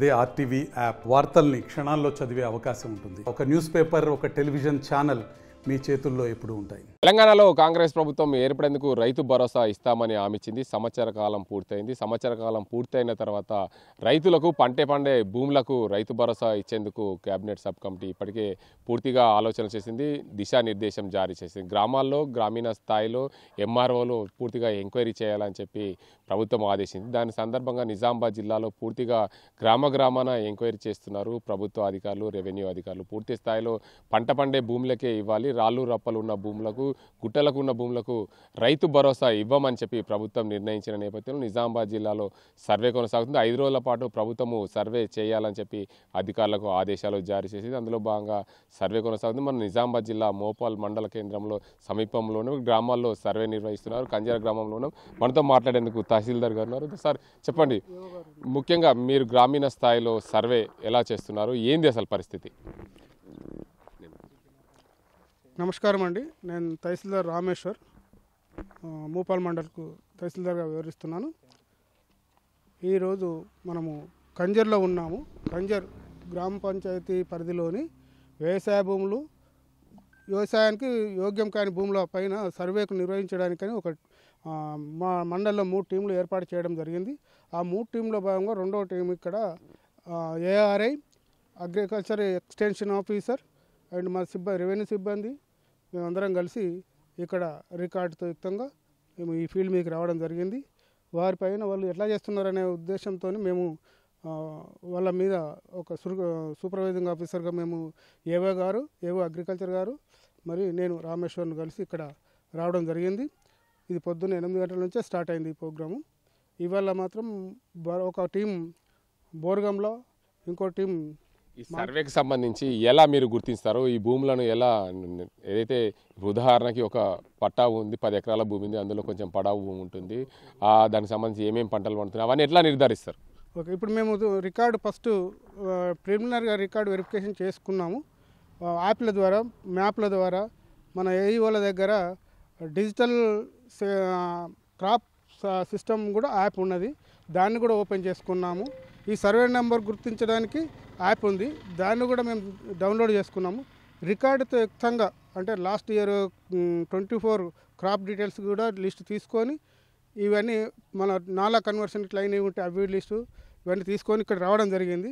అదే RTV app వార్తల్ని క్షణాల్లో చదివే అవకాశం ఉంటుంది. ఒక న్యూస్ పేపర్, ఒక టెలివిజన్ ఛానల్ మీ చేతుల్లో ఎప్పుడూ ఉంటాయి. తెలంగాణలో కాంగ్రెస్ ప్రభుత్వం ఏర్పడేందుకు రైతు భరోసా ఇస్తామని హామీ ఇచ్చింది. సంవత్సర కాలం పూర్తయింది. సంవత్సర కాలం పూర్తయిన తర్వాత రైతులకు పండే భూములకు రైతు భరోసా ఇచ్చేందుకు కేబినెట్ సబ్ కమిటీ ఇప్పటికే పూర్తిగా ఆలోచన చేసింది, దిశానిర్దేశం జారీ చేసింది. గ్రామాల్లో, గ్రామీణ స్థాయిలో ఎంఆర్ఓలు పూర్తిగా ఎంక్వైరీ చేయాలని చెప్పి ప్రభుత్వం ఆదేశించింది. దాని సందర్భంగా నిజామాబాద్ జిల్లాలో పూర్తిగా గ్రామాన ఎంక్వైరీ చేస్తున్నారు ప్రభుత్వ అధికారులు, రెవెన్యూ అధికారులు. పూర్తి స్థాయిలో పండే భూములకే ఇవ్వాలి, రాళ్ళు రప్పలు ఉన్న భూములకు, గుట్టలకు ఉన్న భూములకు రైతు భరోసా ఇవ్వమని చెప్పి ప్రభుత్వం నిర్ణయించిన నేపథ్యంలో నిజామాబాద్ జిల్లాలో సర్వే కొనసాగుతుంది. 5 రోజుల పాటు ప్రభుత్వము సర్వే చేయాలని చెప్పి అధికారులకు ఆదేశాలు జారీ చేసింది. అందులో భాగంగా సర్వే కొనసాగుతుంది. మన నిజామాబాద్ జిల్లా మోపాల్ మండల కేంద్రంలో సమీపంలోనే గ్రామాల్లో సర్వే నిర్వహిస్తున్నారు. కంజర గ్రామంలోనూ మనతో మాట్లాడేందుకు తహసీల్దార్ గారు ఉన్నారు. సార్ చెప్పండి, ముఖ్యంగా మీరు గ్రామీణ స్థాయిలో సర్వే ఎలా చేస్తున్నారు, ఏంది అసలు పరిస్థితి? నమస్కారం అండి, నేను తహసీల్దార్ రామేశ్వర్, మూపాల్ మండల్కు తహసీల్దార్గా వివరిస్తున్నాను. ఈరోజు మనము కంజర్లో ఉన్నాము. కంజర్ గ్రామ పంచాయతీ పరిధిలోని వ్యవసాయ భూములు, వ్యవసాయానికి యోగ్యం కాని భూముల పైన సర్వేకు నిర్వహించడానికని మా మండలంలో 3 టీంలు ఏర్పాటు చేయడం జరిగింది. ఆ 3 టీంలో భాగంగా రెండవ టీం ఇక్కడ ARI, agriculture extension officer and మా రెవెన్యూ సిబ్బంది మేమందరం కలిసి ఇక్కడ రికార్డుతో యుక్తంగా మేము ఈ ఫీల్డ్ మీకు రావడం జరిగింది. వారిపైన వాళ్ళు ఎట్లా చేస్తున్నారనే ఉద్దేశంతో మేము వాళ్ళ మీద ఒక సూపర్వైజింగ్ ఆఫీసర్గా మేము ఏవో అగ్రికల్చర్ గారు మరి నేను రామేశ్వర్ను కలిసి ఇక్కడ రావడం జరిగింది. ఇది పొద్దున్న 8 గంటల నుంచే స్టార్ట్ అయింది ఈ ప్రోగ్రాము. ఇవాళ మాత్రం ఒక టీం బోర్గంలో, ఇంకో టీం. ఈ సర్వేకి సంబంధించి ఎలా మీరు గుర్తిస్తారు ఈ భూములను? ఎలా, ఏదైతే ఉదాహరణకి ఒక పట్టా ఉంది, 10 ఎకరాల భూమి ఉంది, అందులో కొంచెం పడావు భూమి ఉంటుంది, దానికి సంబంధించి ఏమేమి పంటలు పండుతున్నాయి, అవన్నీ ఎట్లా నిర్ధారిస్తారు? ఓకే, ఇప్పుడు మేము రికార్డు ఫస్ట్ ప్రిలిమినరీగా రికార్డు వెరిఫికేషన్ చేసుకున్నాము. యాప్ల ద్వారా, మ్యాప్ల ద్వారా, మన ఏఈఓల దగ్గర డిజిటల్ క్రాప్ సిస్టమ్ కూడా యాప్ ఉన్నది, దాన్ని కూడా ఓపెన్ చేసుకున్నాము. ఈ సర్వే నెంబర్ గుర్తించడానికి యాప్ ఉంది, దాన్ని కూడా మేము డౌన్లోడ్ చేసుకున్నాము. రికార్డుతో యుక్తంగా అంటే లాస్ట్ ఇయర్ 24 క్రాప్ డీటెయిల్స్ కూడా లిస్ట్ తీసుకొని, ఇవన్నీ మన నాలా కన్వర్షన్ ఇట్లా అయినవి ఉంటే అవి లిస్టు ఇవన్నీ తీసుకొని ఇక్కడ రావడం జరిగింది.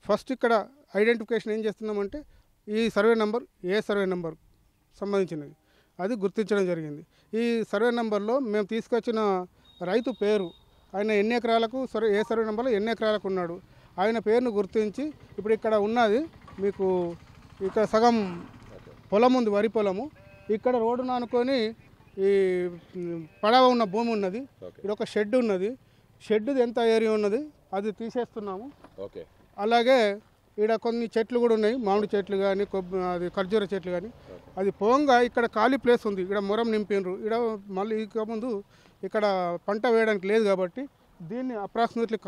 ఫస్ట్ ఇక్కడ ఐడెంటిఫికేషన్ ఏం చేస్తున్నామంటే ఈ సర్వే నెంబర్ ఏ సర్వే నెంబర్ సంబంధించినది అది గుర్తించడం జరిగింది. ఈ సర్వే నెంబర్లో మేము తీసుకొచ్చిన రైతు పేరు, ఆయన ఎన్ని ఎకరాలకు ఏ సర్వే నెంబర్లో ఎన్ని ఎకరాలకు ఉన్నాడు, ఆయన పేరును గుర్తించి ఇప్పుడు ఇక్కడ ఉన్నది మీకు ఇక్కడ సగం పొలం ఉంది, వరి పొలము. ఇక్కడ రోడ్డును అనుకొని ఈ పడవ ఉన్న భూమి ఉన్నది, ఇక్కడ ఒక షెడ్ ఉన్నది, షెడ్ది ఎంత ఏరియా ఉన్నది అది తీసేస్తున్నాము. అలాగే ఇక్కడ కొన్ని చెట్లు కూడా ఉన్నాయి, మామిడి చెట్లు కానీ అది ఖర్జూర చెట్లు కానీ. అది పోంగా ఇక్కడ ఖాళీ ప్లేస్ ఉంది, ఇక్కడ మొరం నింపినరు, ఇక్కడ మళ్ళీ ఇక ముందు ఇక్కడ పంట వేయడానికి లేదు కాబట్టి దీన్ని అప్రాక్సిమేట్లీ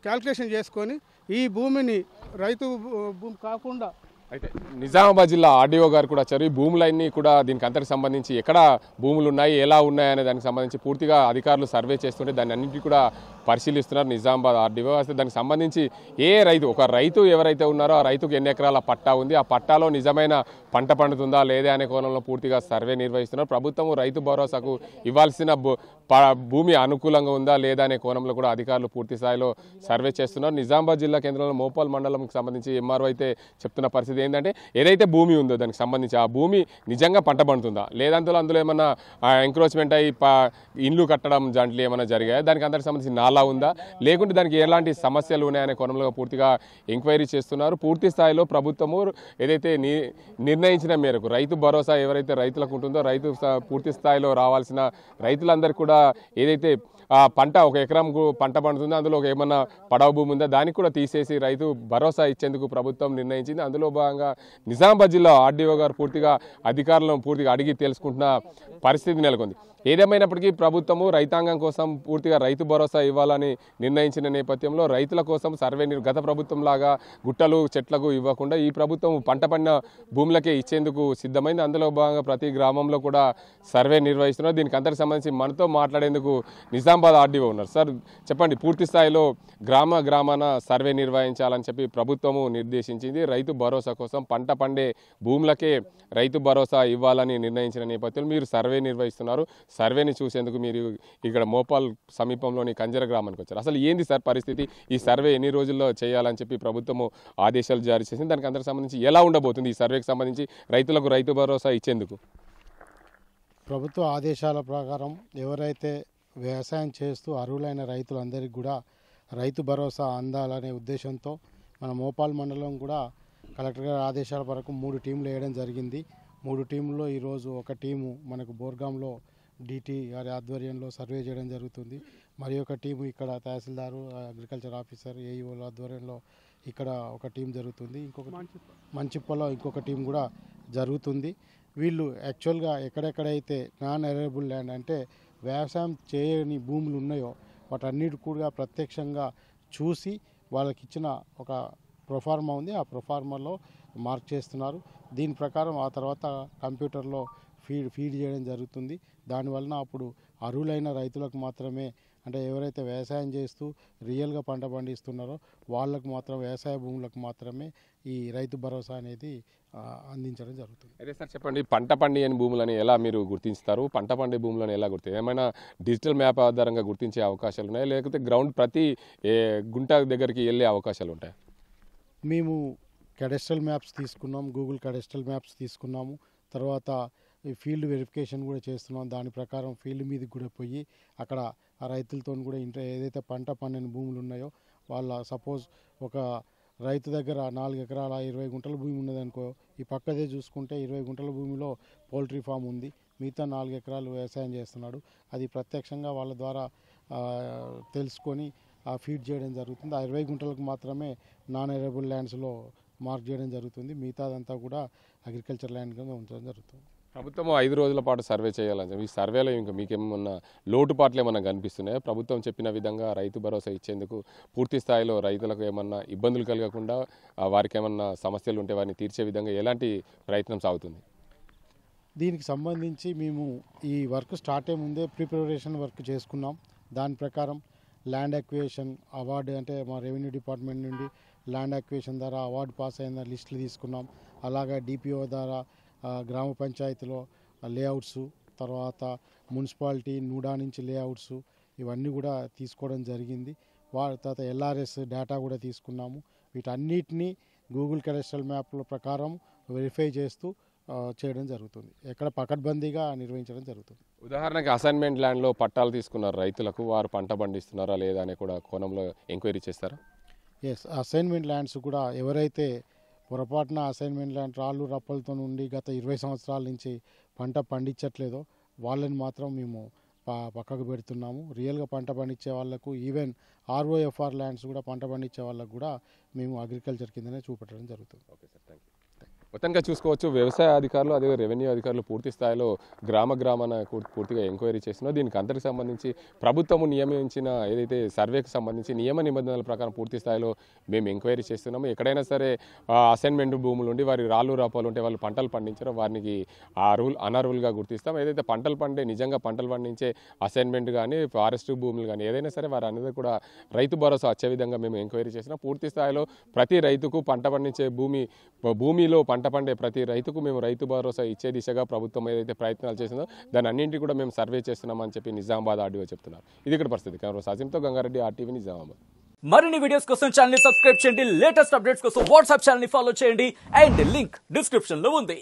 క్యాల్కులేషన్ చేసుకొని ఈ భూమిని రైతు భూమి కాకుండా. అయితే నిజామాబాద్ జిల్లా ఆర్డీఓ గారు కూడా వచ్చారు. ఈ భూములన్నీ కూడా దీనికి అంతటికి సంబంధించి ఎక్కడ భూములు ఉన్నాయి, ఎలా ఉన్నాయి అనే దానికి సంబంధించి పూర్తిగా అధికారులు సర్వే చేస్తుంటే దాన్ని అన్నింటినీ కూడా పరిశీలిస్తున్నారు నిజామాబాద్ ఆర్డీఓ. అసలు దానికి సంబంధించి ఒక రైతు ఎవరైతే ఉన్నారో ఆ రైతుకు ఎన్ని ఎకరాల పట్టా ఉంది, ఆ పట్టాలో నిజమైన పంట పండుతుందా లేదా అనే కోణంలో పూర్తిగా సర్వే నిర్వహిస్తున్నారు. ప్రభుత్వం రైతు భరోసాకు ఇవ్వాల్సిన భూమి అనుకూలంగా ఉందా లేదా అనే కోణంలో కూడా అధికారులు పూర్తి స్థాయిలో సర్వే చేస్తున్నారు. నిజామాబాద్ జిల్లా కేంద్రంలో మోపాల్ మండలంకి సంబంధించి ఎంఆర్ఓ అయితే చెప్తున్న పరిస్థితి ఏంటంటే ఏదైతే భూమి ఉందో దానికి సంబంధించి ఆ భూమి నిజంగా పంట పండుతుందా లేదంటే అందులో ఏమన్నా ఎంక్రోచ్మెంట్ అయ్యి ఇండ్లు కట్టడం జాంట్లు ఏమైనా జరిగాయా, దానికి అందరికి సంబంధించి నాలా ఉందా, లేకుంటే దానికి ఎలాంటి సమస్యలు ఉన్నాయనే కోణంలో పూర్తిగా ఎంక్వైరీ చేస్తున్నారు. పూర్తి స్థాయిలో ప్రభుత్వము ఏదైతే నిర్ణయించిన మేరకు రైతు భరోసా ఎవరైతే రైతులకు ఉంటుందో రైతు పూర్తి స్థాయిలో రావాల్సిన రైతులందరికీ కూడా ఏదైతే పంట 1 ఎకరం పంట పండుతుందో అందులో ఏమన్నా పడవ భూమి ఉందా దానికి కూడా తీసేసి రైతు భరోసా ఇచ్చేందుకు ప్రభుత్వం నిర్ణయించింది. అందులో భాగంగా నిజామాబాద్ జిల్లా ఆర్డీఓ గారు పూర్తిగా అధికారులను పూర్తిగా అడిగి తెలుసుకుంటున్న పరిస్థితి నెలకొంది. ఏదేమైనప్పటికీ ప్రభుత్వము రైతాంగం కోసం పూర్తిగా రైతు భరోసా ఇవ్వాలని నిర్ణయించిన నేపథ్యంలో రైతుల కోసం సర్వే గత ప్రభుత్వం లాగా గుట్టలు చెట్లకు ఇవ్వకుండా ఈ ప్రభుత్వం పంట పండిన భూములకే ఇచ్చేందుకు సిద్ధమైంది. అందులో భాగంగా ప్రతి గ్రామంలో కూడా సర్వే నిర్వహిస్తున్నారు. దీనికి అంతటికి సంబంధించి మనతో మాట్లాడేందుకు నిజామాబాద్ నిజామాబాద్ ఆర్డీఓ ఉన్నారు. సార్ చెప్పండి, పూర్తి స్థాయిలో గ్రామాన సర్వే నిర్వహించాలని చెప్పి ప్రభుత్వము నిర్దేశించింది. రైతు భరోసా కోసం పంట పండే భూములకే రైతు భరోసా ఇవ్వాలని నిర్ణయించిన నేపథ్యంలో మీరు సర్వే నిర్వహిస్తున్నారు. సర్వేని చూసేందుకు మీరు ఇక్కడ మోపాల్ సమీపంలోని కంజర గ్రామానికి వచ్చారు. అసలు ఏంది సార్ పరిస్థితి? ఈ సర్వే ఎన్ని రోజుల్లో చేయాలని చెప్పి ప్రభుత్వము ఆదేశాలు జారీ చేసింది. దానికి అందరికి సంబంధించి ఎలా ఉండబోతుంది ఈ సర్వేకి సంబంధించి రైతులకు రైతు భరోసా ఇచ్చేందుకు? ప్రభుత్వ ఆదేశాల ప్రకారం ఎవరైతే వ్యవసాయం చేస్తూ అర్హులైన రైతులందరికీ కూడా రైతు భరోసా అందాలనే ఉద్దేశంతో మన మోపాల్ మండలం కూడా కలెక్టర్ గారి ఆదేశాల వరకు 3 టీంలు వేయడం జరిగింది. 3 టీంల్లో ఈరోజు ఒక టీము మనకు బోర్గాంలో డిటి గారి ఆధ్వర్యంలో సర్వే చేయడం జరుగుతుంది. మరి ఒక టీము ఇక్కడ తహసీల్దారు, అగ్రికల్చర్ ఆఫీసర్, ఏఈఓల ఆధ్వర్యంలో ఇక్కడ ఒక టీం జరుగుతుంది. మంచిప్పలో ఇంకొక టీం కూడా జరుగుతుంది. వీళ్ళు యాక్చువల్గా ఎక్కడెక్కడైతే నాన్ ఎరేబుల్ ల్యాండ్ అంటే వ్యవసాయం చేయని భూములు ఉన్నాయో వాటన్నిటి కూడా ప్రత్యక్షంగా చూసి వాళ్ళకి ఇచ్చిన ఒక ప్రొఫార్మా ఉంది. ఆ ప్రొఫార్మాలో మార్క్ చేస్తున్నారు. దీని ప్రకారం ఆ తర్వాత కంప్యూటర్లో ఫీడ్ చేయడం జరుగుతుంది. దానివలన అప్పుడు అర్హులైన రైతులకు మాత్రమే, అంటే ఎవరైతే వ్యవసాయం చేస్తూ రియల్గా పంట పండిస్తున్నారో వాళ్ళకు మాత్రం, వ్యవసాయ భూములకు మాత్రమే ఈ రైతు భరోసా అనేది అందించడం జరుగుతుంది. అదే సార్ చెప్పండి, పంట పండియని భూములని ఎలా మీరు గుర్తిస్తారు? పంట పండే భూములను ఎలా ఏమైనా డిజిటల్ మ్యాప్ ఆధారంగా గుర్తించే అవకాశాలు ఉన్నాయా, లేకపోతే గ్రౌండ్ ప్రతి గుంట దగ్గరికి వెళ్ళే అవకాశాలు ఉంటాయి? మేము కడస్ట్రల్ మ్యాప్స్ తీసుకున్నాం, గూగుల్ కడస్ట్రల్ మ్యాప్స్ తీసుకున్నాము. తర్వాత ఈ ఫీల్డ్ వెరిఫికేషన్ కూడా చేస్తున్నాం. దాని ప్రకారం ఫీల్డ్ మీదకి కూడా పోయి అక్కడ ఆ రైతులతో కూడా ఏదైతే పంట పండిన భూములు ఉన్నాయో వాళ్ళ, సపోజ్ ఒక రైతు దగ్గర 4 ఎకరాల 20 గుంటల భూమి ఉన్నదనుకో, ఈ పక్కదే చూసుకుంటే 20 గుంటల భూమిలో పౌల్ట్రీ ఫామ్ ఉంది, మిగతా 4 ఎకరాలు వ్యవసాయం చేస్తున్నాడు. అది ప్రత్యక్షంగా వాళ్ళ ద్వారా తెలుసుకొని ఫీడ్ చేయడం జరుగుతుంది. ఆ 20 గుంటలకు మాత్రమే నాన్ ఎరేబుల్ ల్యాండ్స్లో మార్క్ చేయడం జరుగుతుంది. మిగతాదంతా కూడా అగ్రికల్చర్ ల్యాండ్ కింద ఉంచడం జరుగుతుంది. ప్రభుత్వం 5 రోజుల పాటు సర్వే చేయాలని చెప్పి, ఈ సర్వేలో ఇంకా మీకేమన్నా లోటుపాట్లు ఏమన్నా కనిపిస్తున్నాయా? ప్రభుత్వం చెప్పిన విధంగా రైతు భరోసా ఇచ్చేందుకు పూర్తి స్థాయిలో రైతులకు ఏమన్నా ఇబ్బందులు కలగకుండా, వారికి ఏమన్నా సమస్యలు ఉంటే వారిని తీర్చే విధంగా ఎలాంటి ప్రయత్నం సాగుతుంది? దీనికి సంబంధించి మేము ఈ వర్క్ స్టార్ట్ అయ్యే ముందే ప్రిపరేషన్ వర్క్ చేసుకున్నాం. దాని ప్రకారం ల్యాండ్ అక్విజిషన్ అవార్డు, అంటే మా రెవెన్యూ డిపార్ట్మెంట్ నుండి ల్యాండ్ అక్విజిషన్ ద్వారా అవార్డు పాస్ అయిన లిస్టులు తీసుకున్నాం. అలాగే డిపిఓ ద్వారా గ్రామ పంచాయతీలో లేఅవుట్స్, తర్వాత మున్సిపాలిటీ నూడా నుంచి లేఅవుట్స్, ఇవన్నీ కూడా తీసుకోవడం జరిగింది. తర్వాత ఎల్ఆర్ఎస్ డేటా కూడా తీసుకున్నాము. వీటన్నిటినీ గూగుల్ కడస్ట్రల్ మ్యాప్ల ప్రకారం వెరిఫై చేస్తూ చేయడం జరుగుతుంది. ఎక్కడ పకడ్బందీగా నిర్వహించడం జరుగుతుంది. ఉదాహరణకి అసైన్మెంట్ ల్యాండ్లో పట్టాలు తీసుకున్నారు రైతులకు, వారు పంట పండిస్తున్నారా లేదా అనే కూడా కోణంలో ఎంక్వైరీ చేస్తారా? ఎస్, అసైన్మెంట్ ల్యాండ్స్ కూడా ఎవరైతే పొరపాటున అసైన్మెంట్ ల్యాండ్ రాళ్ళు రప్పలతో నుండి గత 20 సంవత్సరాల నుంచి పంట పండించట్లేదో వాళ్ళని మాత్రం మేము పక్కకు పెడుతున్నాము. రియల్గా పంట పండించే వాళ్ళకు, ఈవెన్ ఆర్ఓఎఫ్ఆర్ ల్యాండ్స్ కూడా పంట పండించే వాళ్ళకు కూడా మేము అగ్రికల్చర్ కిందనే చూపెట్టడం జరుగుతుంది. Okay sir, thank you. మొత్తంగా చూసుకోవచ్చు, వ్యవసాయ అధికారులు అదే రెవెన్యూ అధికారులు పూర్తి స్థాయిలో గ్రామాన పూర్తిగా ఎంక్వైరీ చేస్తున్నారు. దీనికి అందరికి సంబంధించి ప్రభుత్వము నియమించిన ఏదైతే సర్వేకి సంబంధించి నియమ నిబంధనల ప్రకారం పూర్తి స్థాయిలో మేము ఎంక్వైరీ చేస్తున్నాము. ఎక్కడైనా సరే అసైన్మెంట్ భూములు ఉండి వారి రాళ్ళు రాపాలు ఉంటే వాళ్ళు పంటలు పండించారో వారికి అనర్హులుగా గుర్తిస్తాం. ఏదైతే పంటలు నిజంగా పంటలు పండించే అసైన్మెంట్ కానీ ఫారెస్ట్ భూములు కానీ ఏదైనా సరే వారి అనేది కూడా రైతు భరోసా వచ్చే విధంగా మేము ఎంక్వైరీ చేసినాం. పూర్తి స్థాయిలో ప్రతి రైతుకు పంట పండించే భూమిలో పంట పండే ప్రతి రైతుకు మేము రైతు భరోసా ఇచ్చే దిశగా ప్రభుత్వం ఏదైతే ప్రయత్నాలు చేసిందో దాని అన్నింటి కూడా మేము సర్వే చేస్తున్నామని చెప్పి నిజామాబాద్ ఆర్డీఓ చెప్తున్నారు. ఇది ఇక్కడ పరిస్థితి. కెమెరా సాజింతో గంగారెడ్డి, RTV నిజామాబాద్. మరిన్ని వీడియోస్ కోసం ఛానల్ ని సబ్స్క్రైబ్ చేయండి. లేటెస్ట్ అప్డేట్స్ కోసం వాట్సాప్ ఛానల్ ని ఫాలో చేయండి. అండ్ లింక్ డిస్క్రిప్షన్ లో ఉంది.